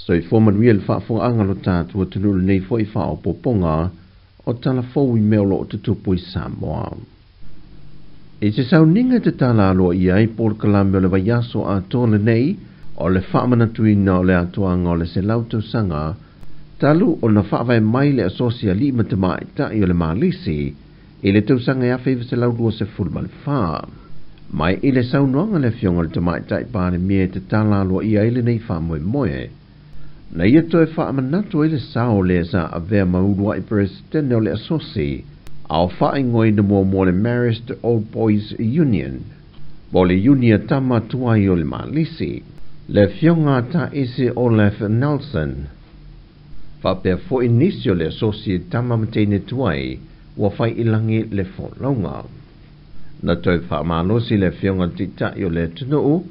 So I forma real fa fo anga lo tātua tunuru nei fo I fa o poponga o tala fo I meo lo tutupu I Samoa. E te sau ninga te tala aloa I ai por kalambio le vaiaso a tōle nei o le whaamana tuina o le atuanga o le se lautou sanga talu o na whaavai mai le asosia li matamai tai o le malisi I le tausanga ia whaiva se laudua se fulma le whaa. Mai I le saunoanga le fionga le tamai tai pāne mie te tala aloa I ai le nei wha moe moe. Na ia toe whaamanatu I le sao le sa a vea maurua I presidente o le asosi au whaingoi na mua le Marist Old Boys Union. Bo le unia tama tuai o le malisi. Le fionga ta isi Olaf Nelson. Whapea fo inisio le asosi tama matene tuai wa fai ilangi le wholaunga. Na toi whaamanosi le fionga titai o le tunuu,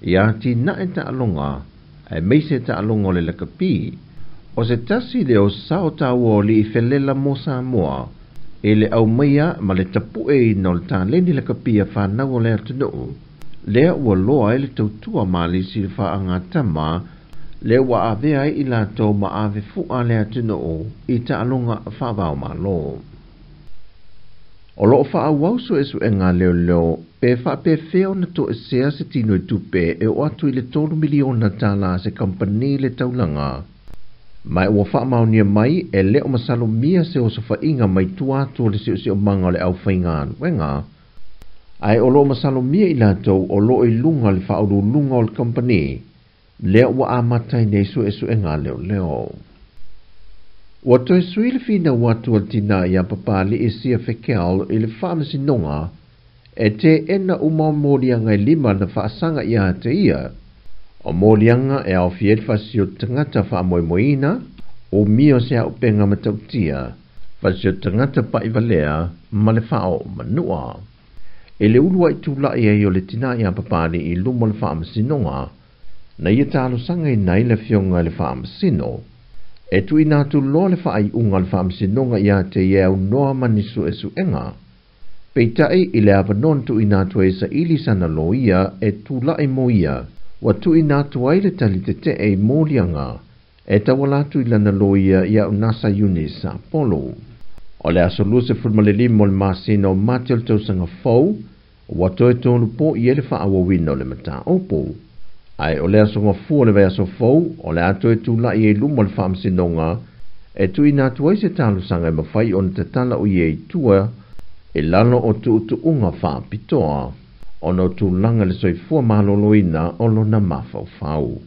ia ti nae ta alonga, ai meise ta alonga o le lakapi, o se tasi le o sao taua o li I whelela mo Samoa, e le au meia ma le tapue I no le tā leni lakapi a whanau o le tunuu, lea ua loa e le tautua malisi le whaanga tama, le ua avea I la tau ma ave fua le tunuu, I ta alonga whavau ma lo. O loo wha awauso e su e ngā leo leo, pe wha pe feo na to e sea se tino I tupe e o atu I le 3 miliona tala se kampani le taulanga. Mai ua wha maunia mai e leo masalo mia se o sa wha inga mai tuatu le se o manga le au whainga wenga. Ai o loo masalo mia I latou o loo I lunga le wha auru lunga o le kampani, leo ua amatai nei su e ngā leo leo. Wa toi sui le fina watu al tina ia papali I sia fekel I le whaamasi nonga, e te ena umau mōrianga I lima na whaasanga ia te ia. O mōrianga e au fiedfasio tangata whaamoimoina, o mio se au penga matautia, fasio tangata paivalea, ma le whao manua. E le ulua I tula ia I o le tina ia papali I luma le whaamasi nonga, na ia talo sanga I nai le fionga le whaamasi no. E tui nātu loa le whaai unga le whaamsinonga ia te iau noa manisu e su enga. Peitai I le avanon tui nātu e sa ili sana lo ia e tula e mo ia, wa tui nātu ai le tali te te e mōrianga, e tawalatu I lana lo ia iau nasa uni sa polo. O le aso lua se fulmaleli mo le masino mati o le tausanga fau, wa toe tonu po I ele whaawawina o le mata opo. Ai o le asonga fua le veaso fau, o le ato e tula I e luma le whaamsinonga, e tui nātu ai se talu sanga e mawhai o te tala o I e tua, e lalo o tu unga whaapitoa, o no tu langa le soifua maloloina o lo na mawhau fau.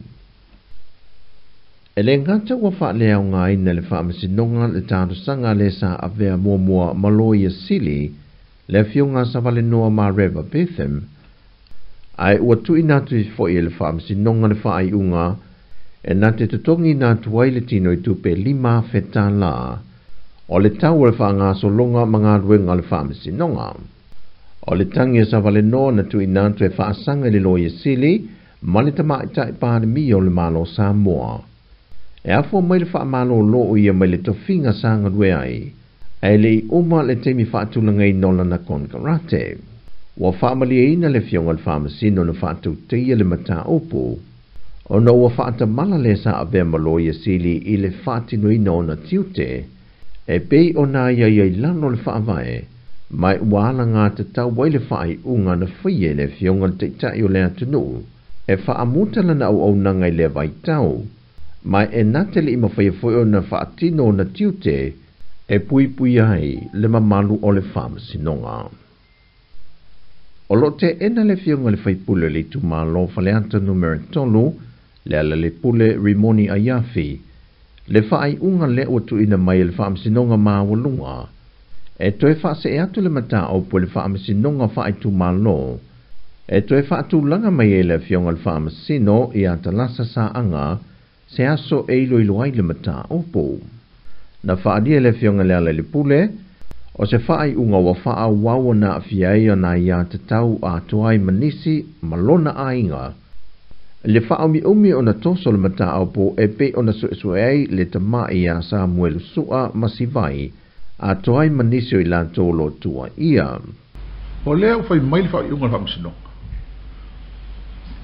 E le ngata ua wha lea o ngā ina le whaamsinonga le talu sanga le sa avea mua maloia sili, le fionga sa vale noa ma Reva Betham, ai ua tui nātu I foi le whaamsinonga le whaai unga, e nā te tutongi nātu ai le tino I tupe 5 feta la, o le tau le whaanga solonga mga ruenga le whaamsinonga. O le tangi sa vale noa na tui nātu e whaasanga le loia sili, ma le tamai tai pāre mi o le malo Samoa. E afo mai le whaamalo lo ia mai le tofinga sanga rue ai, e le I uma le temi whaatulanga I nola na konkarate. Wa whaamalia ina le fionga le whaamasino na whaatau teia le mata opo. O na ua whaata mala le sa avea maloia sili I le whaatino ina o na tiute, e pei o na iai lano le whaavae, mai ua ala ngā te tau wai le whaai unga na whaie le fionga le teitai o le atunu, e whaamutala na au nanga I le vai tau, mai e natele I mawhaia foi o na whaatino o na tiute, e pui ai le mamalu o le whaamasinonga. O lo te ena le fionga le whaipule le tu malo whaleanta numero 3, le ala le pule Rimoni Ayafi, le whaai unga le o tu ina mai le whaamsinonga maa walunga, e toe whaase e atu le mata o pu le whaamsinonga whaai tu malo, e toe whaatu langa mai e le fionga le whaamasino I atalasa sa anga, se aso e ilo ai le mata o pu. Na whaadia le fionga le ala le pule, o se whaai unga wa whaa wawa na awhiai na ia te tau a tuai manisi malona ainga. Le whaa umi o na toso le mata au po e pe o na suesuei le tamai a Samuel Sua masivai a tuai manisi o I la tolo tua ia. O lea whai mai le whaai unga le whaamsino.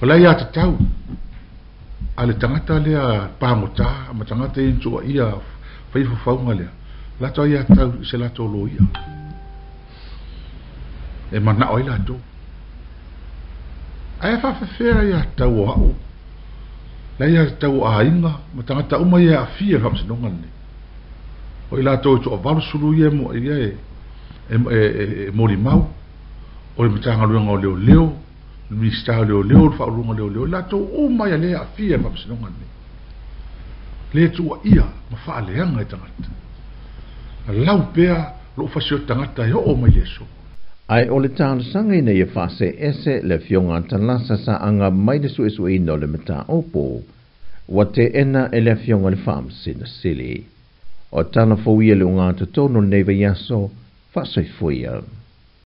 O lea ia te tau. ale tangata lea pangota ma tangata intu ia fai faunga lea la to ia tau se la to lo ia e mana oi la to ai fa fera ia tau au la ia tau a inga ma tangata uma ia fia ham se nonga ni oi la to valu sulu ia mo ia e mori mau o le tanga luanga o leo mi sta leo fa lunga leo la to uma ia le a fia ham se nonga ni le tu ia ma fa le anga tangata lau pea lo fasio tangata yo o mai yeso ai o le tāna sanga ina ia whase ese le fionga talasa sa anga mai le su ino le mata opo wa te ena e le fionga le whamsina sili o tana fo ia le unga te tono neva yaso whasoi fuia